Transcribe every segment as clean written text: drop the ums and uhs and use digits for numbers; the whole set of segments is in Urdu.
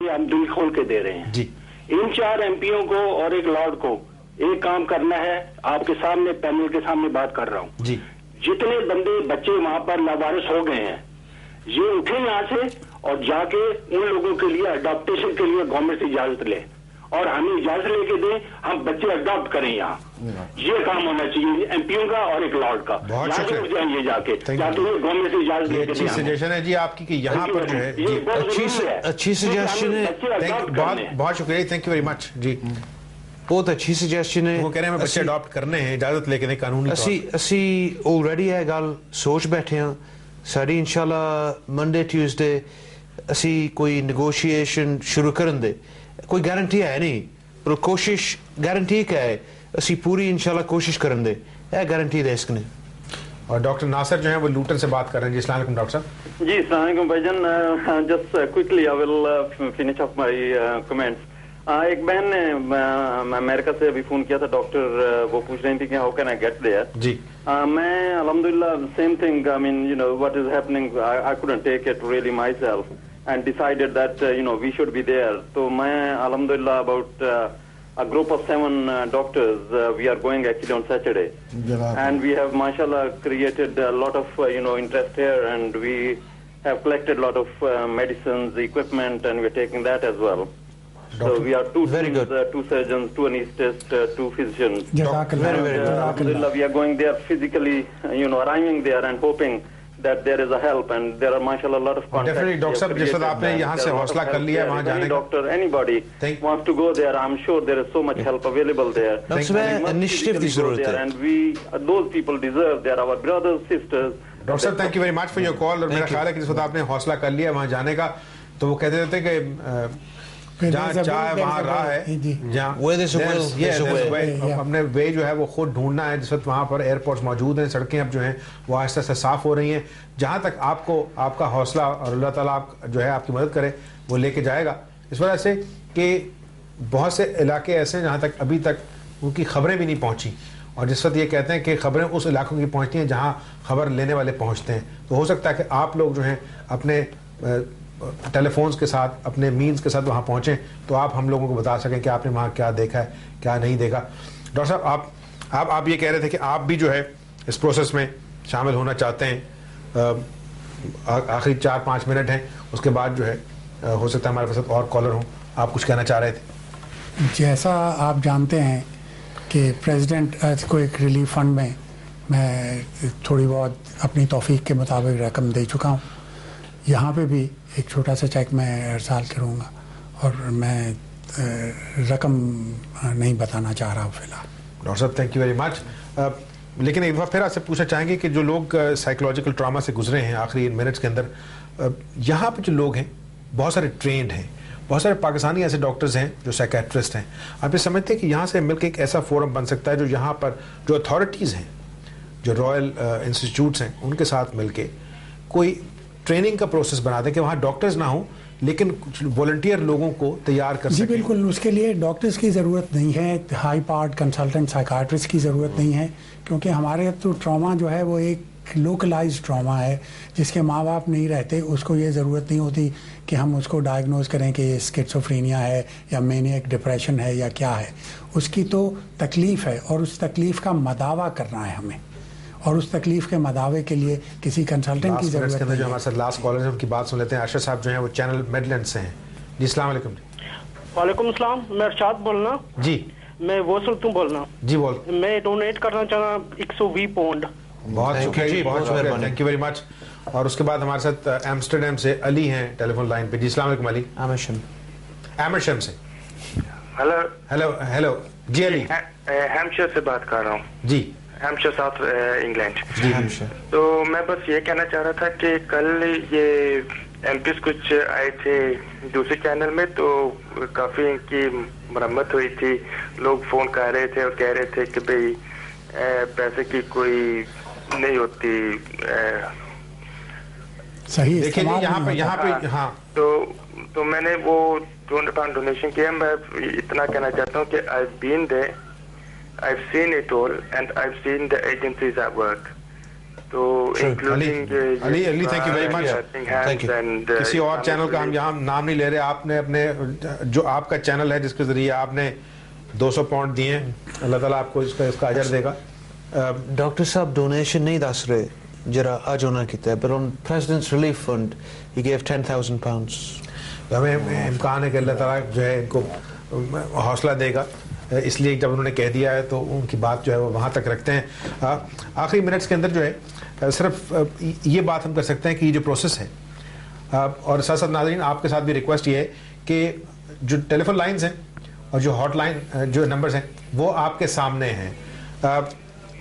یہ ہم دل کھول کے دے رہے ہیں جی. ان 4 MPوں کو اور ایک لارڈ کو ایک کام کرنا ہے. آپ کے سامنے پینل کے سامنے بات کر رہا ہوں. جی. جتنے بندے بچے وہاں پر لاوارث ہو گئے ہیں یہ اٹھیں یہاں سے اور جا کے ان لوگوں کے لیے اڈاپٹیشن کے لیے گورنمنٹ سے اجازت لے اور ہمیں اجازت لے کے دیں, ہم بچے اڈاپٹ کریں یہاں. یہ کام ہونا چاہیے MPوں کا اور ایک لارڈ کا. بہت شکریہ. اٹھ جائیں یہ جا کے تاکہ یہ گورنمنٹ سے اجازت لے کے اچھی سجیشن ہے جی آپ کی کہ یہاں پر جو ہے جی اچھی سجیشن ہے. بہت شکریہ. Thank you very much. جی بہت اچھی سجیشن ہے. وہ کہہ رہے ہیں بچے اڈاپٹ کرنے ہیں, اجازت لے کے نہیں قانونی طور اسی آلریڈی ہے گل سوچ بیٹھے ہیں ساری انشاءاللہ منڈے ٹیوزڈے اسی کوئی نیگوشیشن شروع کرن دے. کوئی گارنٹی ہے نہیں پر کوشش گارنٹی کیا ہے اسی پوری انشاءاللہ کوشش کرن دے ہے گارنٹی دے اس نے. اور ڈاکٹر ناصر جو ہیں وہ لوٹن سے بات کر رہے ہیں. جی السلام علیکم ڈاکٹر صاحب. جی السلام علیکم بھائی جان. Just quickly I will finish up my comments. ایک بہن نے امریکہ سے ابھی فون کیا تھا ڈاکٹر, وہ پوچھ رہی تھی کہ how can I get there. جی میں الحمدللہ same thing, I mean you know what is happening, I couldn't take it really myself and decided that we should be there. تو میں الحمدللہ about a group of 7 doctors, we are going actually on Saturday, and we have mashallah created a lot of interest here, and we have collected a lot of medicines, equipment, and we're taking that as well. So we are 2 teams, 2 surgeons, 2 anesthetists, 2 physicians. Very, very good. Alhamdulillah, we are going there physically, arriving there and hoping that there is a help, and there are mashallah a lot of contacts. Definitely doctor صاحب جس وقت آپ نے یہاں سے حوصلہ کر لیا وہاں جانے کا. Doctor, anybody wants to go there, I'm sure there is so much help available there. Initiative کی ضرورت ہے. And we, those people deserve, they are our brothers, sisters. Doctor صاحب thank you very much for your call. اور میرا خیال ہے کہ جس وقت آپ نے حوصلہ کر لیا وہاں جانے کا تو وہ کہتے تھے کہ جہاں چاہے وہاں راہ ہے, جہاں اپنے وے جو ہے وہ خود ڈھونڈنا ہے. جس وقت وہاں پر ایئرپورٹس موجود ہیں, سڑکیں اب جو ہیں وہ آہستہ آہستہ صاف ہو رہی ہیں. جہاں تک آپ کو آپ کا حوصلہ اور اللہ تعالیٰ جو ہے آپ کی مدد کرے وہ لے کے جائے گا. اس وجہ سے کہ بہت سے علاقے ایسے ہیں جہاں تک ابھی تک ان کی خبریں بھی نہیں پہنچی, اور جس وقت یہ کہتے ہیں کہ خبریں اس علاقوں کی پہنچتی ہیں جہاں خبر لینے والے پہنچتے ہیں, تو ہو سکتا ہے کہ آپ لوگ جو ہیں اپنے ٹیلی فونز کے ساتھ اپنے مینز کے ساتھ وہاں پہنچیں تو آپ ہم لوگوں کو بتا سکیں کہ آپ نے وہاں کیا دیکھا ہے کیا نہیں دیکھا. ڈاکٹر صاحب آپ یہ کہہ رہے تھے کہ آپ بھی جو ہے اس پروسیس میں شامل ہونا چاہتے ہیں. آخری 4-5 منٹ ہیں, اس کے بعد جو ہے ہو سکتا ہے ہمارے پاس اور کالر ہوں. آپ کچھ کہنا چاہ رہے تھے. جیسا آپ جانتے ہیں کہ پریزیڈنٹ ارتھ کوئک ریلیف فنڈ میں تھوڑی بہت اپنی توفیق کے مطابق رقم دے چکا ہوں. یہاں پہ بھی ایک چھوٹا سا چیک میں ارسال کروں گا, اور میں رقم نہیں بتانا چاہ رہا ہوں فی الحال. ڈاکٹر صاحب تھینک یو ویری مچ. لیکن ایک بار پھر آپ سے پوچھنا چاہیں گے کہ جو لوگ سائیکولوجیکل ٹراما سے گزرے ہیں آخری منٹس کے اندر, یہاں پہ جو لوگ ہیں بہت سارے ٹرینڈ ہیں, بہت سارے پاکستانی ایسے ڈاکٹرز ہیں جو سائیکیٹرسٹ ہیں. آپ یہ سمجھتے ہیں کہ یہاں سے مل کے ایک ایسا فورم بن سکتا ہے جو یہاں پر جو اتھارٹیز ہیں, جو رائل انسٹیٹیوٹس ہیں, ان کے ساتھ مل کے کوئی ٹریننگ کا پروسیس بنا دیں کہ وہاں ڈاکٹرز نہ ہوں لیکن کچھ والنٹیئر لوگوں کو تیار کر سکیں؟ جی بالکل, اس کے لیے ڈاکٹرز کی ضرورت نہیں ہے, ہائی پارٹ کنسلٹنٹ سائیکیٹرسٹ کی ضرورت نہیں ہے, کیونکہ ہمارے تو ٹراما جو ہے وہ ایک لوکلائز ٹراما ہے جس کے ماں باپ نہیں رہتے. اس کو یہ ضرورت نہیں ہوتی کہ ہم اس کو ڈائگنوز کریں کہ یہ اسکیزوفرینیا ہے یا مینیک ڈپریشن ہے یا کیا ہے. اس کی تو تکلیف ہے اور اس تکلیف کا مداوع کرنا ہے ہمیں, اور اس تکلیف کے مداوع کے لیے کسی کنسلٹنٹ کی ضرورت ہے. جو ہمارے ساتھ لاسٹ کالر ہیں ان کی بات سن لیتے ہیں. عائشہ صاحب جو ہیں وہ چینل میڈلینڈ سے ہیں. جی السلام علیکم. وعلیکم السلام, میں ارشاد بولنا. جی میں وصل تم بولنا. جی بول. میں ڈونیٹ کرنا چاہنا 120 پاؤنڈ. بہت شکریہ, بہت شکریہ, تھینک یو ویری مچ. اور اس کے بعد ہمارے ساتھ ایمسٹرڈیم سے علی ہیں ٹیلی فون لائن پہ. جی السلام علیکم علی. ایمرشم سے. Hello hello hello. جی علی ہیمشائر سے بات کر رہا ہوں. جی ہیمشائر ساؤتھ انگلینڈ. جی تو میں بس یہ کہنا چاہ رہا تھا کہ کل یہ ایم پیز کچھ آئے تھے دوسرے چینل میں, تو کافی ان کی مرمت ہوئی تھی. لوگ فون کر رہے تھے اور کہہ رہے تھے کہ بھئی پیسے کی کوئی نہیں ہوتی. صحیح دیکھیں جی یہاں پہ ہاں, تو میں نے وہ 200 پاؤنڈ ڈونیشن کیا. میں اتنا کہنا چاہتا ہوں کہ I've been there, I've seen it all, and I've seen the agencies at work. تو including Ali thank you very مچ. کسی اور چینل کا ہم یہاں نام نہیں لے رہے, آپ نے اپنے جو آپ کا چینل ہے جس کے ذریعے آپ نے 200 پاؤنڈ دیے ہیں, اللہ تعالیٰ آپ کو اس کا اجر دے گا. ڈاکٹر صاحب ڈونیشن نہیں دس رہے جرا اج ہونا کیتا ہے, پر آن پریزیڈنٹس ریلیف فنڈ ہی گیو 10,000 pounds. ہمیں امکان ہے کہ اللہ تعالیٰ جو ہے ان کو حوصلہ دے گا, اس لیے جب انہوں نے کہہ دیا ہے تو ان کی بات جو ہے وہ وہاں تک رکھتے ہیں. آخری منٹس کے اندر جو ہے صرف یہ بات ہم کر سکتے ہیں کہ یہ جو پروسیس ہے, اور ساتھ ساتھ ناظرین آپ کے ساتھ بھی ریکویسٹ یہ ہے کہ جو ٹیلی فون لائنز ہیں اور جو ہاٹ لائن جو نمبرز ہیں وہ آپ کے سامنے ہیں.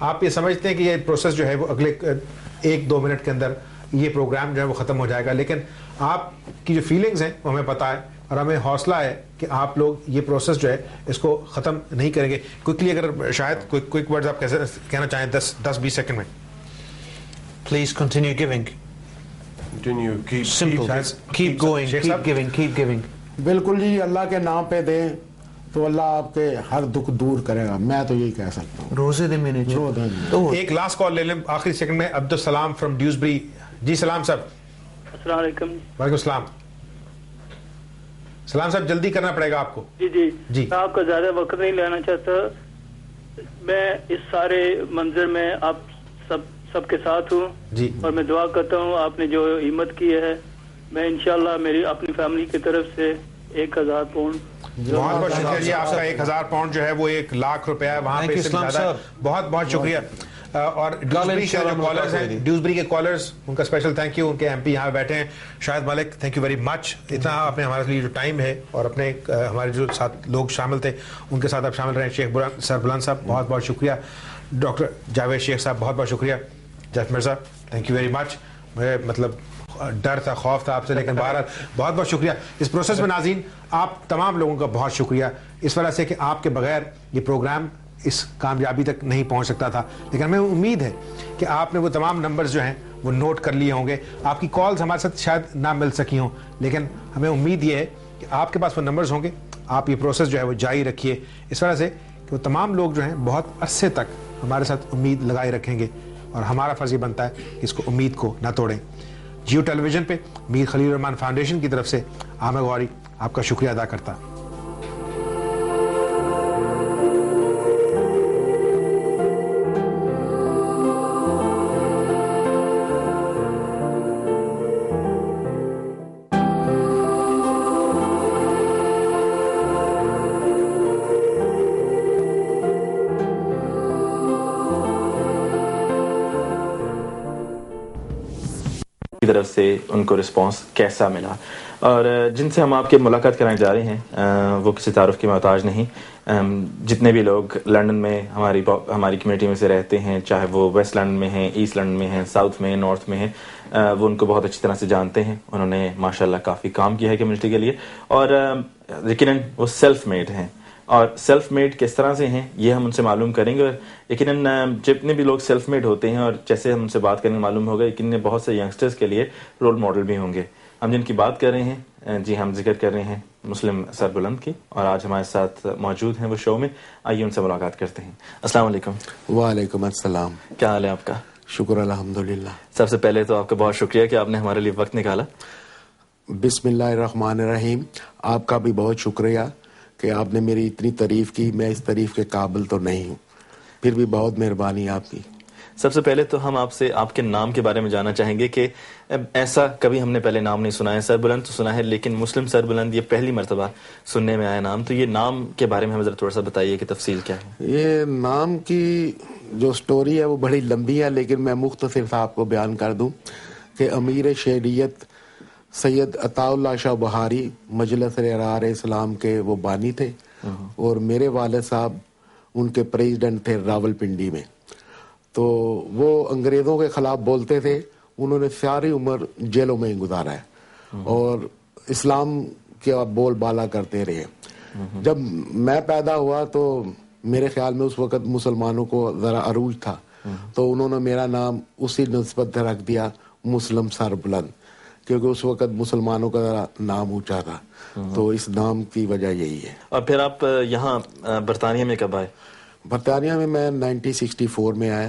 آپ یہ سمجھتے ہیں کہ یہ پروسیس جو ہے وہ اگلے 1-2 منٹ کے اندر یہ پروگرام جو ہے وہ ختم ہو جائے گا, لیکن آپ کی جو فیلنگز ہیں وہ ہمیں پتہ ہے اور ہمیں حوصلہ ہے کہ آپ لوگ یہ پروسیس جو ہے اس کو ختم نہیں کریں گے. کوئکلی اگر شاید کوئک ورڈز آپ کہنا چاہیں 10-20 سیکنڈ میں. Please continue giving. Keep going, keep giving. بالکل جی, اللہ کے نام پہ دیں تو اللہ آپ کے ہر دکھ دور کرے گا, میں تو یہی کہہ سکتا ہوں. روزے دے میں نے ایک لاسٹ کال لے لیں آخری سیکنڈ میں. Abdul Salam from Dewsbury. جی سلام صاحب. السلام علیکم. وعلیکم السلام. سلام صاحب جلدی کرنا پڑے گا آپ کو. جی میں آپ کا زیادہ وقت نہیں لینا چاہتا. میں اس سارے منظر میں آپ سب کے ساتھ ہوں جی, اور میں دعا کرتا ہوں آپ نے جو ہمت کی ہے, میں انشاءاللہ میری اپنی فیملی کی طرف سے 1,000 پاؤنڈ. بہت بہت شکریہ جی. آپ کا 1,000 پاؤنڈ جو ہے وہ 1,00,000 روپیہ ہے, وہاں پہ زیادہ. بہت بہت شکریہ. اور ڈیوزبری کے جو کالرز ہیں, ڈیوزبری کے کالرز, ان کا اسپیشل تھینک یو. ان کے MP یہاں بیٹھے ہیں, شاہد ملک, تھینک یو ویری مچ. اتنا آپ نے ہمارے لیے جو ٹائم ہے اور اپنے ہمارے جو ساتھ لوگ شامل تھے ان کے ساتھ آپ شامل رہے. شیخ سربلند صاحب بہت بہت شکریہ. ڈاکٹر جاوید شیخ صاحب بہت بہت شکریہ. GIF Mirza thank you very مچ. مجھے مطلب ڈر تھا, خوف تھا آپ سے, لیکن بہرحال بہت بہت شکریہ. اس پروسیس میں ناظرین آپ تمام لوگوں کا بہت شکریہ, اس وجہ سے کہ آپ کے بغیر یہ پروگرام اس کامیابی تک نہیں پہنچ سکتا تھا. لیکن ہمیں امید ہے کہ آپ نے وہ تمام نمبرز جو ہیں وہ نوٹ کر لیے ہوں گے. آپ کی کالز ہمارے ساتھ شاید نہ مل سکی ہوں, لیکن ہمیں امید یہ ہے کہ آپ کے پاس وہ نمبرز ہوں گے. آپ یہ پروسیس جو ہے وہ جاری رکھیے, اس وجہ سے کہ وہ تمام لوگ جو ہیں بہت عرصے تک ہمارے ساتھ امید لگائے رکھیں گے, اور ہمارا فرض یہ بنتا ہے کہ اس کو امید کو نہ توڑیں. جیو ٹیلی ویژن پہ میر خلیل الرحمان فاؤنڈیشن کی طرف سے عامر غوری آپ کا شکریہ ادا کرتا. طرف سے ان کو رسپانس کیسا ملا, اور جن سے ہم آپ کے ملاقات کرانے جا رہے ہیں وہ کسی تعارف کے محتاج نہیں. جتنے بھی لوگ لندن میں ہماری کمیونٹی میں سے رہتے ہیں, چاہے وہ ویسٹ لندن میں ہیں, ایسٹ لندن میں ہیں, ساؤتھ میں, نارتھ میں ہیں, وہ ان کو بہت اچھی طرح سے جانتے ہیں. انہوں نے ماشاءاللہ کافی کام کیا ہے کمیونٹی کے لیے, اور یقیناً وہ سیلف میڈ ہیں. اور سیلف میڈ کس طرح سے ہیں یہ ہم ان سے معلوم کریں گے. اور یقیناً جتنے بھی لوگ سیلف میڈ ہوتے ہیں, اور جیسے ہم ان سے بات کریں گے معلوم ہوگا, یقیناً بہت سے ینگسٹرز کے لیے رول ماڈل بھی ہوں گے. ہم جن کی بات کر رہے ہیں, جی ہم ذکر کر رہے ہیں مسلم سربلند کی, اور آج ہمارے ساتھ موجود ہیں وہ شو میں. آئیے ان سے ملاقات کرتے ہیں. السلام علیکم. وعلیکم السلام. کیا حال ہے آپ کا؟ شکر الحمدللہ. سب سے پہلے تو آپ کا بہت شکریہ کہ آپ نے ہمارے لیے وقت نکالا. بسم اللہ الرحمن الرحیم. آپ کا بھی بہت شکریہ کہ آپ نے میری اتنی تعریف کی. میں اس تعریف کے قابل تو نہیں ہوں, پھر بھی بہت مہربانی آپ کی. سب سے پہلے تو ہم آپ سے آپ کے نام کے بارے میں جاننا چاہیں گے کہ ایسا کبھی ہم نے پہلے نام نہیں سنا ہے. سربلند تو سنا ہے, لیکن مسلم سربلند یہ پہلی مرتبہ سننے میں آیا نام. تو یہ نام کے بارے میں ہمیں ذرا تھوڑا سا بتائیے کہ تفصیل کیا ہے. یہ نام کی جو سٹوری ہے وہ بڑی لمبی ہے, لیکن میں مختصر سا آپ کو بیان کر دوں کہ امیر شہریت سید عطا اللہ شاہ بہاری مجلس ارار اسلام کے وہ بانی تھے, اور میرے والد صاحب ان کے پریزیڈنٹ تھے راول پنڈی میں. تو وہ انگریزوں کے خلاف بولتے تھے. انہوں نے ساری عمر جیلوں میں ہی گزارا ہے, اور اسلام کے بول بالا کرتے رہے. جب میں پیدا ہوا تو میرے خیال میں اس وقت مسلمانوں کو ذرا عروج تھا, تو انہوں نے میرا نام اسی نسبت سے رکھ دیا مسلم سربلند, کیونکہ اس وقت مسلمانوں کا ذرا نام اونچا تھا. تو اس نام کی وجہ یہی ہے. اور پھر آپ یہاں برطانیہ میں کب آئے؟ برطانیہ میں 1964 میں آیا.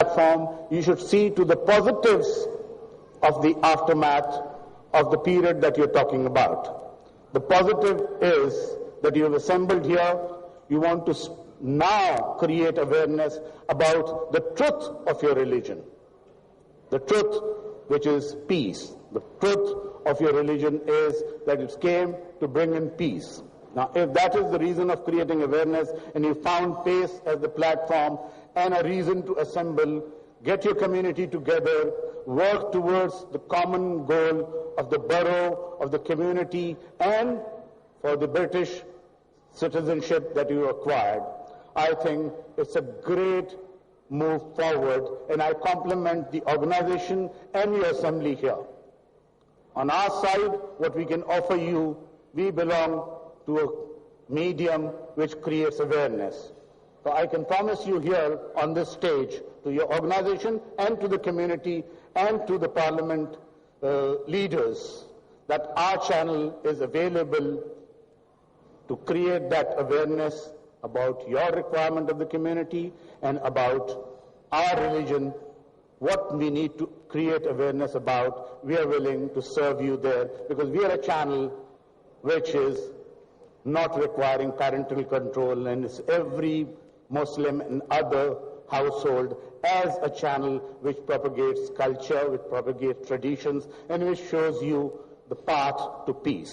platform, you should see to the positives of the aftermath of the period that you're talking about. The positive is that you have assembled here. You want to now create awareness about the truth of your religion. The truth, which is peace. The truth of your religion is that it came to bring in peace. Now, if that is the reason of creating awareness and you found PACE as the platform and a reason to assemble, get your community together, work towards the common goal of the borough, of the community, and for the British citizenship that you acquired, I think it's a great move forward, and I compliment the organization and your assembly here. On our side, what we can offer you, we belong to a medium which creates awareness. So I can promise you here on this stage, to your organization and to the community and to the parliament leaders, that our channel is available to create that awareness about your requirement of the community and about our religion, what we need to create awareness about. We are willing to serve you there because we are a channel which is not requiring parental control, and it's every Muslim and other household as a channel which propagates culture, which propagates traditions, and which shows you the path to peace.